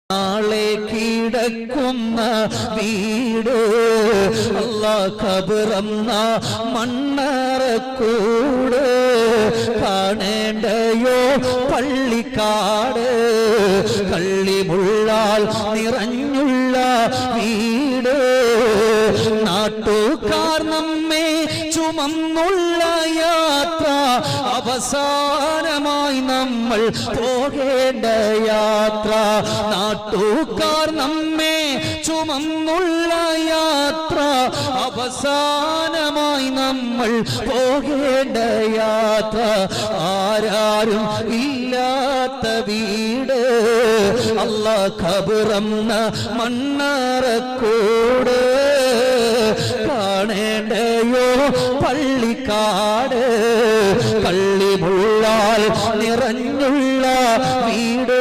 നാളെ കിടക്കുന്ന വീട് അല്ലാഹ് ഖബറെന്ന മണ്ണറക്കൂട് കാണേണ്ടയോ പള്ളിക്കാട് കള്ളിമുള്ളാൽ നിറഞ്ഞുള്ള വീട് നാട്ടുകാർ നമ്മെ ചുമന്നുള്ള യാത്ര അവസാനമായി നമ്മൾ പോകേണ്ട യാത്ര നാട്ടുകാർ നമ്മെ ചുമന്നുള്ള യാത്ര അവസാനമായി നമ്മൾ പോകേണ്ട യാത്ര ആരാരും ഇല്ലാത്ത വീട് അല്ലാഹ് ഖബറെന്ന മണ്ണറക്കൂട് കാണേണ്ടയോ പള്ളിക്കാട് കള്ളിമുള്ളാൽ നിറഞ്ഞുള്ള വീട്